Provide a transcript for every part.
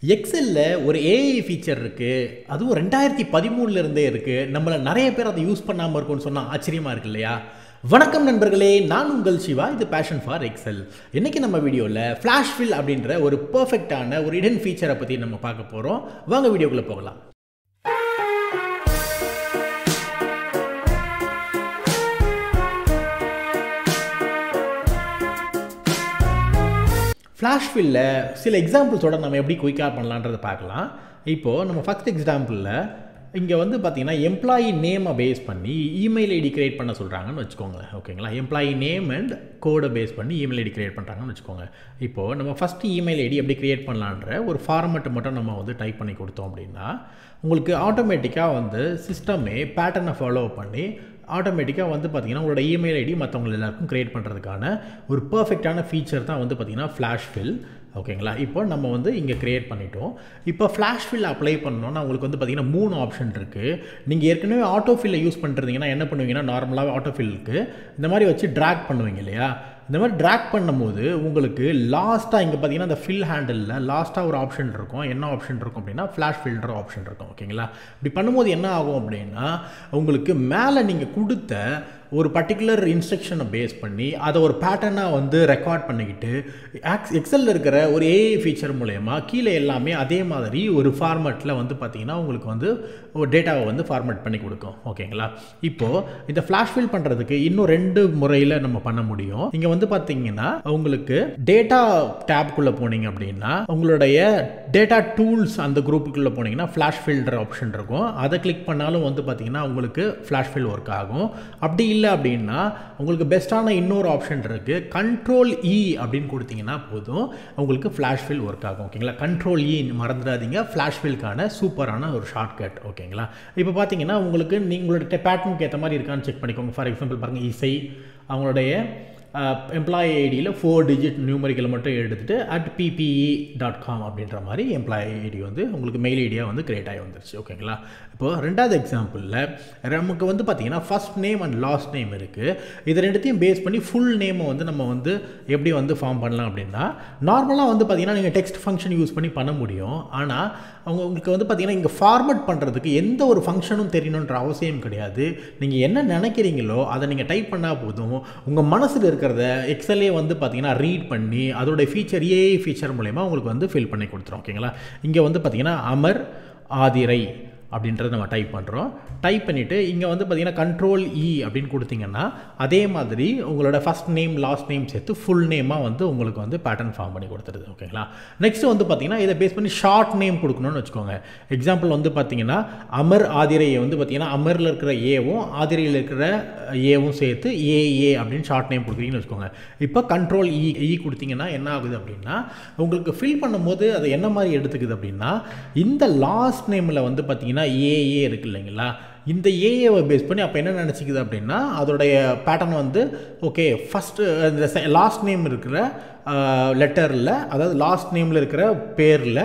எக்ஸல்ல ஒரு AI feature இருக்குது, அதுவும் 2013 இருந்தே இருக்குது. நம்மள நிறைய பேர் அதை யூஸ் பண்ணாமல் இருக்கும்னு சொன்னால் ஆச்சரியமாக இருக்கு இல்லையா? வணக்கம் நண்பர்களே, நான் உங்கள் சிவா. இது பேஷன் ஃபார் எக்ஸல். இன்றைக்கி நம்ம வீடியோவில் ஃப்ளாஷ் ஃபில் அப்படின்ற ஒரு பர்ஃபெக்டான ஒரு ஹிடன் ஃபீச்சரை பற்றி நம்ம பார்க்க போகிறோம். வாங்க வீடியோக்குள்ளே போகலாம். ஃப்ளாஷ் ஃபில்லில் சில எக்ஸாம்பிள்ஸோட நம்ம எப்படி குயிக்காக பண்ணலான்றதை பார்க்கலாம். இப்போது நம்ம ஃபஸ்ட் எக்ஸாம்பிளில் இங்கே வந்து பார்த்திங்கன்னா எம்ப்ளாயி நேமை பேஸ் பண்ணி இமெயில் ஐடி க்ரியேட் பண்ண சொல்கிறாங்கன்னு வச்சுக்கோங்க. ஓகேங்களா? எம்ப்ளாயி நேம் அண்ட் கோடை பேஸ் பண்ணி இமெயில் ஐடி க்ரியேட் பண்ணுறாங்கன்னு வச்சுக்கோங்க. இப்போது நம்ம ஃபஸ்ட்டு இமெயில் ஐடி எப்படி க்ரியேட் பண்ணலான்ற ஒரு ஃபார்மெட்டை மட்டும் நம்ம வந்து டைப் பண்ணி கொடுத்தோம் அப்படின்னா உங்களுக்கு ஆட்டோமேட்டிக்காக வந்து சிஸ்டமே பேட்டர்னை ஃபாலோ பண்ணி ஆட்டோமேட்டிக்காக வந்து பார்த்திங்கன்னா உங்களோட இமெயில் ஐடி மற்றவங்க எல்லாருக்கும் க்ரியேட் பண்ணுறதுக்கான ஒரு பர்ஃபெக்டான ஃபீச்சர் தான் வந்து பார்த்திங்கன்னா ஃப்ளாஷ் ஃபில். ஓகேங்களா? இப்போ நம்ம வந்து இங்கே க்ரியேட் பண்ணிட்டோம். இப்போ ஃப்ளாஷ் ஃபில் அப்ளை பண்ணோன்னா உங்களுக்கு வந்து பார்த்திங்கன்னா 3 ஆப்ஷன் இருக்குது. நீங்கள் ஏற்கனவே ஆட்டோ ஃபில்லை யூஸ் பண்ணுறீங்கன்னா என்ன பண்ணுவீங்கன்னா, நார்மலாக ஆட்டோ ஃபில்லுக்கு இந்த மாதிரி வச்சு ட்ராக் பண்ணுவீங்க இல்லையா? இந்த மாதிரி ட்ராக் பண்ணும்போது உங்களுக்கு லாஸ்ட்டாக இங்கே பார்த்தீங்கன்னா அந்த ஃபில் ஹேண்டிலில் லாஸ்ட்டாக ஒரு ஆப்ஷன் இருக்கும். என்ன ஆப்ஷன் இருக்கும் அப்படின்னா ஃப்ளாஷ் ஃபில்டர் ஆப்ஷன் இருக்கும். ஓகேங்களா? இப்படி பண்ணும்போது என்ன ஆகும் அப்படின்னா உங்களுக்கு மேலே நீங்கள் கொடுத்த ஒரு பர்டிகுலர் இன்ஸ்ட்ரக்ஷனை பேஸ் பண்ணி அதை ஒரு பேட்டர்னாக வந்து ரெக்கார்ட் பண்ணிக்கிட்டு எக்ஸலில் இருக்கிற ஒரு ஏஐ ஃபீச்சர் மூலயமா கீழே எல்லாமே அதே மாதிரி ஒரு ஃபார்மேட்டில் வந்து பார்த்திங்கன்னா உங்களுக்கு வந்து ஒரு டேட்டாவை வந்து ஃபார்மேட் பண்ணி கொடுக்கும். ஓகேங்களா? இப்போது இந்த ஃப்ளாஷ் ஃபில் பண்ணுறதுக்கு இன்னும் 2 முறையில் நம்ம பண்ண முடியும். இங்கே வந்து பார்த்தீங்கன்னா உங்களுக்கு டேட்டா டேப்குள்ளே போனீங்க அப்படின்னா உங்களுடைய டேட்டா டூல்ஸ் அந்த குரூப்புக்குள்ளே போனீங்கன்னா ஃப்ளாஷ் ஃபில்டர் ஆப்ஷன் இருக்கும். அதை கிளிக் பண்ணாலும் வந்து பார்த்தீங்கன்னா உங்களுக்கு ஃப்ளாஷ் ஃபில் ஒர்க் ஆகும். அப்படி இல்லை அப்படின்னா உங்களுக்கு பெஸ்ட்டான இன்னொரு ஆப்ஷன் இருக்குது. கண்ட்ரோல் இ அப்படின்னு கொடுத்தீங்கன்னா போதும், உங்களுக்கு ஃப்ளாஷ் ஃபில் ஒர்க் ஆகும். ஓகேங்களா? கண்ட்ரோல் இ மறந்துடாதீங்க, ஃப்ளாஷ் ஃபில்கான சூப்பரான ஒரு ஷார்ட்கட். ஓகேங்களா? இப்போ பார்த்தீங்கன்னா உங்களுக்கு நீங்களோட பேட்டர்னுக்கு ஏற்ற மாதிரி இருக்கான்னு செக் பண்ணிக்கோங்க. ஃபார் எக்ஸாம்பிள் பாருங்கள், இசை அவங்களுடைய எம்ப்ளாயி ஐடியில் 4 டிஜிட் நியூமரிக்கல் மட்டும் எடுத்துகிட்டு @ppe.com அப்படின்ற மாதிரி எம்ப்ளாயி ஐடி வந்து உங்களுக்கு மெயில் ஐடியாக வந்து கிரியேட் ஆகி வந்துருச்சு. ஓகேங்களா? இப்போது 2வது எக்ஸாம்பிளில் நமக்கு வந்து பார்த்திங்கன்னா first name and last name இருக்குது. இது ரெண்டுத்தையும் பேஸ் பண்ணி ஃபுல் நேமை வந்து நம்ம வந்து எப்படி வந்து ஃபார்ம் பண்ணலாம் அப்படின்னா, நார்மலாக வந்து பார்த்திங்கன்னா நீங்கள் டெக்ஸ்ட் ஃபங்க்ஷன் யூஸ் பண்ணி பண்ண முடியும். ஆனால் உங்களுக்கு வந்து பார்த்திங்கன்னா இங்கே ஃபார்மேட் பண்ணுறதுக்கு எந்த ஒரு ஃபங்க்ஷனும் தெரியணுன்ற அவசியம் கிடையாது. நீங்கள் என்ன நினைக்கிறீங்களோ அதை நீங்கள் டைப் பண்ணால் போதும். உங்கள் மனசில் இருக்கிறத எக்ஸலே வந்து பார்த்திங்கன்னா ரீட் பண்ணி அதோடைய ஃபீச்சர் ஏஐ ஃபீச்சர் மூலமா உங்களுக்கு வந்து ஃபில் பண்ணி கொடுத்துரும். ஓகேங்களா? இங்கே வந்து பார்த்திங்கன்னா அமர் ஆதிரை அப்படின்றத நம்ம டைப் பண்ணுறோம். டைப் பண்ணிவிட்டு இங்கே வந்து பார்த்திங்கன்னா கண்ட்ரோல் இ அப்படின்னு கொடுத்தீங்கன்னா அதே மாதிரி உங்களோட ஃபஸ்ட் நேம் லாஸ்ட் நேம் சேர்த்து ஃபுல் நேமாக வந்து உங்களுக்கு வந்து பேட்டர்ன் ஃபார்ம் பண்ணி கொடுத்துருது. ஓகேங்களா? நெக்ஸ்ட் வந்து பார்த்திங்கன்னா இதை பேஸ் பண்ணி ஷார்ட் நேம் கொடுக்கணும்னு வச்சுக்கோங்க. எக்ஸாம்பிள் வந்து பார்த்திங்கன்னா அமர் ஆதிரையை வந்து பார்த்திங்கன்னா அமரில் இருக்கிற ஏவும் ஆதிரையில் இருக்கிற ஏவும் சேர்த்து ஏஏ அப்படின்னு ஷார்ட் நேம் கொடுக்குறீங்கன்னு வச்சுக்கோங்க. இப்போ கண்ட்ரோல் இ கொடுத்தீங்கன்னா என்ன ஆகுது அப்படின்னா உங்களுக்கு ஃபில் பண்ணும்போது அது என்ன மாதிரி எடுத்துக்குது அப்படின்னா இந்த லாஸ்ட் நேமில் வந்து பார்த்திங்கன்னா ஏஏ இருக்குது இல்லைங்களா? இந்த ஏஏவை பேஸ் பண்ணி அப்போ என்ன நினச்சிக்குது அப்படின்னா அதோடைய பேட்டர்ன் வந்து ஓகே ஃபஸ்ட்டு இந்த லாஸ்ட் நேம் இருக்கிற லெட்டரில், அதாவது லாஸ்ட் நேமில் இருக்கிற பேரில்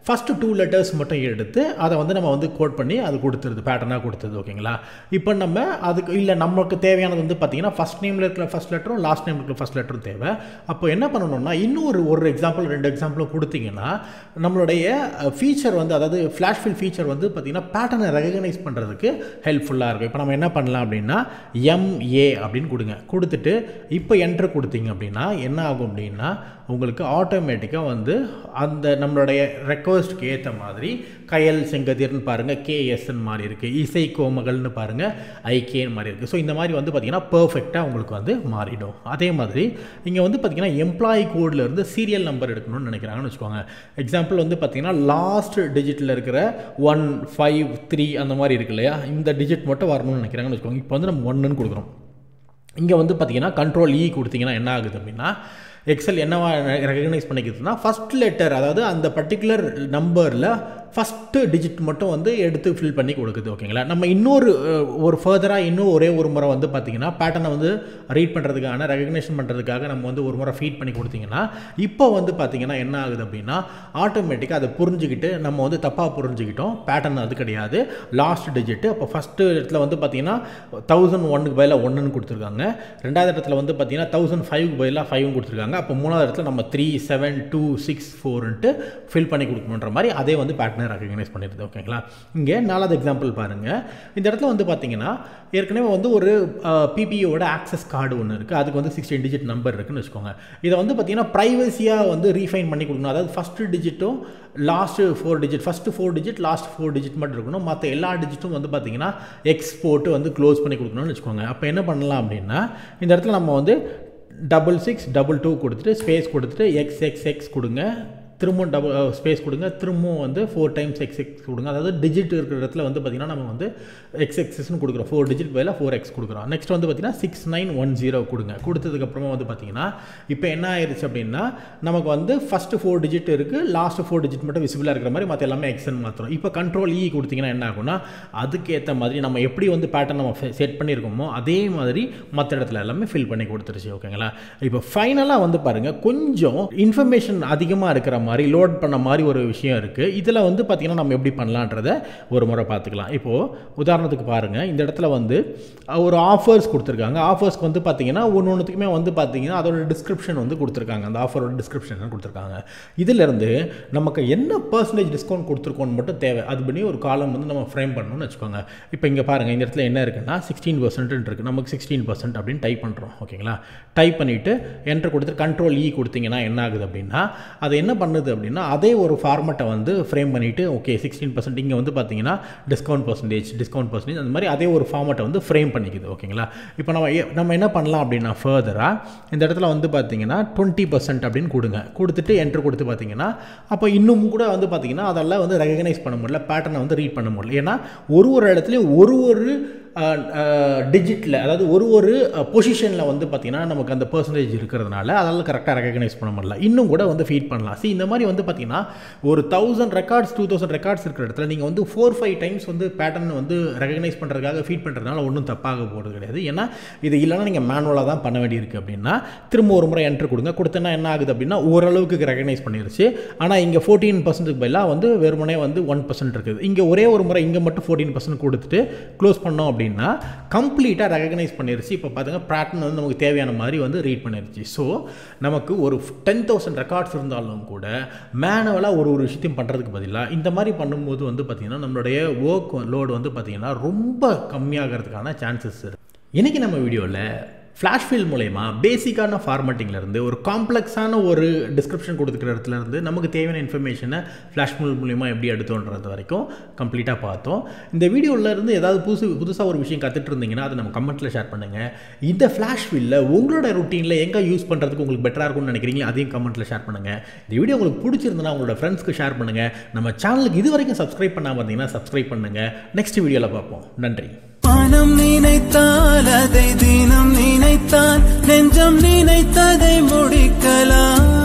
ஃபஸ்ட்டு 2 லெட்டர்ஸ் மட்டும் எடுத்து அதை வந்து நம்ம வந்து கோட் பண்ணி அது கொடுத்துருது, பேட்டர்னாக கொடுத்துருது. ஓகேங்களா? இப்போ நம்ம அதுக்கு இல்லை நமக்கு தேவையானது வந்து பார்த்திங்கன்னா ஃபஸ்ட் நேமில் இருக்கிற ஃபஸ்ட் லெட்டரும் லாஸ்ட் நேமில் இருக்கிற ஃபஸ்ட் லெட்டரும் தேவை. அப்போ என்ன பண்ணணும்னா இன்னும் ஒரு எக்ஸாம்பிள் 2 எக்ஸாம்பிளும் கொடுத்தீங்கன்னா நம்மளுடைய ஃபீச்சர் வந்து, அதாவது ஃப்ளாஷ் ஃபில் ஃபீச்சர் வந்து பார்த்திங்கன்னா பேட்டர்னை ரெகக்னைஸ் பண்ணுறதுக்கு ஹெல்ப்ஃபுல்லாக இருக்கும். இப்போ நம்ம என்ன பண்ணலாம் அப்படின்னா எம்ஏ அப்படின்னு கொடுத்துட்டு இப்போ என்ட்ரு கொடுத்தீங்க அப்படின்னா என்ன ஆகும் அப்படின்னா உங்களுக்கு ஆட்டோமேட்டிக்காக வந்து அந்த நம்மளுடைய ரெக்வஸ்ட்க்கு ஏற்ற மாதிரி கயல் செங்கதிர்னு பாருங்கள், கேஎஸ்ன்னு மாதிரி இருக்குது, இசை கோமகள்னு பாருங்கள், ஐகேன்னு மாதிரி இருக்குது. ஸோ இந்த மாதிரி வந்து பார்த்திங்கன்னா பர்ஃபெக்டாக உங்களுக்கு வந்து மாறிடும். அதே மாதிரி இங்கே வந்து பார்த்திங்கன்னா எம்ப்ளாயி கோட்லேருந்து சீரியல் நம்பர் எடுக்கணும்னு நினைக்கிறாங்கன்னு வச்சுக்கோங்க. எக்ஸாம்பிள் வந்து பார்த்திங்கன்னா லாஸ்ட் டிஜிட்டில் இருக்கிற 1 5 3 அந்த மாதிரி இருக்கு இல்லையா? இந்த டிஜிட் மட்டும் வரணும்னு நினைக்கிறாங்கன்னு வச்சுக்கோங்க. இப்போ வந்து நம்ம 1ன்னு கொடுக்குறோம். இங்கே வந்து பார்த்திங்கன்னா கண்ட்ரோல் இ கொடுத்திங்கன்னா என்ன ஆகுது அப்படின்னா எக்ஸல் என்னவா ரெகக்னைஸ் பண்ணிக்கிறதுனா ஃபஸ்ட் லெட்டர், அதாவது அந்த பர்டிகுலர் நம்பரில் ஃபஸ்ட்டு டிஜிட் மட்டும் வந்து எடுத்து ஃபில் பண்ணி கொடுக்குது. ஓகேங்களா, நம்ம இன்னொரு ஃபர்தராக இன்னும் ஒரே ஒரு முறை வந்து பார்த்திங்கன்னா பேட்டர்னை வந்து ரீட் பண்ணுறதுக்கான ரெகக்னேஷன் பண்ணுறதுக்காக நம்ம வந்து ஒரு முறை ஃபீட் பண்ணி கொடுத்தீங்கன்னா இப்போ வந்து பார்த்திங்கன்னா என்ன ஆகுது அப்படின்னா ஆட்டோமேட்டிக்காக அதை புரிஞ்சுக்கிட்டு நம்ம வந்து தப்பாக புரிஞ்சுக்கிட்டோம். பேட்டர்ன் அது கிடையாது, லாஸ்ட் டிஜிட்டு. அப்போ ஃபஸ்ட்டு இடத்துல வந்து பார்த்திங்கன்னா 1001க்கு பதிலாக 1ன்னு கொடுத்துருக்காங்க. ரெண்டாவது இடத்துல வந்து பார்த்திங்கன்னா 1005க்கு பதிலாக 5 கொடுத்துருக்காங்க. அப்போ மூணாவது இடத்துல நம்ம 3 7 2 6 4ன்ட்டு ஃபில் பண்ணி கொடுக்கணுன்ற மாதிரி அதே வந்து பேட்டர்னை ரெகக்னைஸ் பண்ணிடுது. ஓகேங்களா, இங்கே நாலாவது எக்ஸாம்பிள் பாருங்கள். இந்த இடத்துல வந்து பார்த்தீங்கன்னா ஏற்கனவே வந்து ஒரு பிபிஓட ஆக்சஸ் கார்டு ஒன்று இருக்குது, அதுக்கு வந்து 16 டிஜிட் நம்பர் இருக்குன்னு வச்சுக்கோங்க. இதை வந்து பார்த்தீங்கன்னா ப்ரைவசியாக வந்து ரீஃபைன் பண்ணி கொடுக்கணும். அதாவது ஃபஸ்ட்டு டிஜிட்டும் last 4 digit, first 4 digit last 4 digit மட்டும் இருக்கணும். மற்ற எல்லா டிஜிட்டும் வந்து பார்த்தீங்கன்னா எக்ஸ்போர்ட்டு வந்து க்ளோஸ் பண்ணி கொடுக்கணும்னு வச்சுக்கோங்க. அப்போ என்ன பண்ணலாம் அப்படின்னா இந்த இடத்துல நம்ம வந்து 6622 கொடுத்துட்டு ஸ்பேஸ் கொடுத்துட்டு XXX கொடுங்க, திரும்பவும் ஸ்பேஸ் கொடுங்க, திரும்பவும் வந்து 4 டைம்ஸ் XX கொடுங்க. அதாவது டிஜிட் இருக்கிற இடத்துல வந்து பார்த்திங்கன்னா நம்ம வந்து XXன்னு கொடுக்குறோம், 4 டிஜிட் பதிலாக 4X கொடுக்குறோம். நெக்ஸ்ட் வந்து பார்த்திங்கன்னா 6910 கொடுங்க. கொடுத்ததுக்கப்புறமா வந்து பார்த்திங்கன்னா இப்போ என்ன ஆயிடுச்சு அப்படின்னா நமக்கு வந்து ஃபஸ்ட்டு 4 டிஜிட் இருக்குது, லாஸ்ட்டு 4 டிஜிட் மட்டும் விசிபிளாக இருக்கிற மாதிரி மற்ற எல்லாமே எக்ஸ்ன்னு மாற்றுறோம். இப்போ கண்ட்ரோல் E கொடுத்திங்கன்னா என்ன ஆகும்னா அதுக்கேற்ற மாதிரி நம்ம எப்படி வந்து பேட்டர்ன் நம்ம செட் பண்ணியிருக்கோமோ அதே மாதிரி மற்ற இடத்துல எல்லாமே ஃபில் பண்ணி கொடுத்துருச்சு. ஓகேங்களா, இப்போ ஃபைனலாக வந்து பாருங்கள் கொஞ்சம் இன்ஃபர்மேஷன் அதிகமாக இருக்கிற மாதிரி லோட் பண்ண மாதிரி ஒரு விஷயம் இருக்குது. இதில் வந்து பார்த்திங்கன்னா நம்ம எப்படி பண்ணலான்றதை ஒரு முறை பார்த்துக்கலாம். இப்போது உதாரணத்துக்கு பாருங்கள், இந்த இடத்துல வந்து ஒரு ஆஃபர்ஸ் கொடுத்துருக்காங்க. ஆஃபர்ஸ்க்கு வந்து பார்த்திங்கன்னா ஒன்றுத்துக்குமே வந்து பார்த்திங்கன்னா அதோட டிஸ்கிரிப்ஷன் வந்து கொடுத்துருக்காங்க, அந்த ஆஃபரோட டிஸ்கிரிப்ஷன் கொடுத்துருக்காங்க. இதிலேருந்து நமக்கு என்ன பர்சன்டேஜ் டிஸ்கவுண்ட் கொடுத்துருக்கோன்னு மட்டும் தேவை, அது பண்ணி ஒரு காலம் வந்து நம்ம ஃப்ரேம் பண்ணணும்னு வச்சுக்கோங்க. இப்போ இங்கே பாருங்கள், இந்த இடத்துல என்ன இருக்குன்னா 16% இருக்குது, நமக்கு 16% அப்படின்னு டைப் பண்ணுறோம். ஓகேங்களா, டைப் பண்ணிவிட்டு என்ட்ரு கொடுத்து கண்ட்ரோல் E கொடுத்திங்கன்னா என்ன ஆகுது அப்படின்னா அது என்ன பண்ணுது அப்படின்னா அதே ஒரு ஃபார்மெட்டை வந்து ஃப்ரேம் பண்ணிவிட்டு ஓகே 16% இங்கே வந்து பார்த்தீங்கன்னா டிஸ்கவுண்ட் பர்சன்டேஜ் அந்த மாதிரி அதே ஒரு ஃபார்மெட்டை வந்து ஃப்ரேம் பண்ணிக்குது. ஓகேங்களா, இப்போ நம்ம என்ன பண்ணலாம் அப்படின்னா ஃபர்தராக இந்த இடத்துல வந்து பார்த்தீங்கன்னா 20% அப்படின்னு கொடுத்துட்டு என்ட்ரு கொடுத்து பார்த்தீங்கன்னா அப்போ இன்னும் கூட வந்து பார்த்தீங்கன்னா அதெல்லாம் வந்து ரெகக்னைஸ் பண்ண முடியல, பேட்டர்னை வந்து ரீட் பண்ண முடியல. ஏன்னா ஒரு இடத்துலையும் ஒரு டிஜிட்டில் அதாவது ஒரு பொசிஷனில் வந்து பார்த்திங்கன்னா நமக்கு அந்த பர்சன்டேஜ் இருக்கிறதுனால அதெல்லாம் கரெக்டாக ரெகக்னைஸ் பண்ண முடியல. இன்னும் கூட வந்து ஃபீட் பண்ணலாம். இந்த மாதிரி வந்து பார்த்திங்கன்னா ஒரு 1000 ரெக்கார்ட்ஸ் 2000 ரெக்கார்ட்ஸ் இருக்கிற இடத்துல நீங்கள் வந்து 4-5 டைம்ஸ் வந்து பேட்டர்ன் வந்து ரெகக்னைஸ் பண்ணுறதுக்காக ஃபீட் பண்ணுறதுனால ஒன்றும் தப்பாக போகிறது கிடையாது. ஏன்னா இது இல்லைனா நீங்கள் மேனுவலாக தான் பண்ண வேண்டியிருக்கு. அப்படின்னா திரும்ப ஒரு முறை என்ட்ரு கொடுத்தேன்னா என்ன ஆகுது அப்படின்னா ஓரளவுக்கு ரெகக்னைஸ் பண்ணிருச்சு. ஆனால் இங்கே 14% பதிலாக வந்து வெறுமனே வந்து 1% இருக்குது. இங்கே ஒரே ஒரு முறை இங்கே மட்டும் 14% கொடுத்துட்டு க்ளோஸ் பண்ணோம் அப்படின்னா கம்ப்ளீட்டாக ரெகக்னைஸ் பண்ணிருச்சு. இப்போ பார்த்துங்க பேட்டர்ன் வந்து நமக்கு தேவையான மாதிரி வந்து ரீட் பண்ணிருச்சு. ஸோ நமக்கு ஒரு 10,000 ரெக்கார்ட்ஸ் இருந்தாலும் கூட மேனுவலாக ஒரு விஷயத்தையும் பண்ணுறதுக்கு பதிலாக இந்த மாதிரி பண்ணும்போது வந்து பார்த்திங்கன்னா நம்மளுடைய ஒர்க் லோடு வந்து பார்த்திங்கன்னா ரொம்ப கம்மியாகிறதுக்கான சான்சஸ் இருக்குது. இன்றைக்கி நம்ம வீடியோவில் ஃப்ளாஷ் ஃபில் மூலயமா பேசிக்கான ஃபார்மேட்டிங்லேருந்து ஒரு காம்ப்ளெக்ஸான ஒரு டிஸ்கிரிப்ஷன் கொடுத்துக்கிற இடத்துலேருந்து நமக்கு தேவையான இன்ஃபர்மேஷனை ஃப்ளாஷ் ஃபில் மூலயமா எப்படி எடுத்தோன்றது வரைக்கும் கம்ப்ளீட்டாக பார்த்தோம். இந்த வீடியோவிலேருந்து ஏதாவது புதுசாக ஒரு விஷயம் கற்றுட்டு இருந்தீங்கன்னா அதை நம்ம கமெண்ட்டில் ஷேர் பண்ணுங்கள். இந்த ஃப்ளாஷ் ஃபில்ல உங்களோட ருட்டீனில் எங்கே யூஸ் பண்ணுறதுக்கு உங்களுக்கு பெட்டராக இருக்கும்னு நினைக்கிறீங்களா அதையும் கமெண்ட்டில் ஷேர் பண்ணுங்கள். இந்த வீடியோ உங்களுக்கு பிடிச்சிருந்தனா உங்களோட ஃப்ரெண்ட்ஸ்க்கு ஷேர் பண்ணுங்கள். நம்ம சேனலுக்கு இது வரைக்கும் சப்ஸ்கிரைப் பண்ணாமல் இருந்தீங்கன்னா சப்ஸ்கிரைப் பண்ணுங்கள். நெக்ஸ்ட் வீடியோவில் பார்ப்போம். நன்றி. மனம் நினைத்தால் அதை தினம் நினைத்தால் நெஞ்சம் நினைத்ததை முடிக்கலாம்.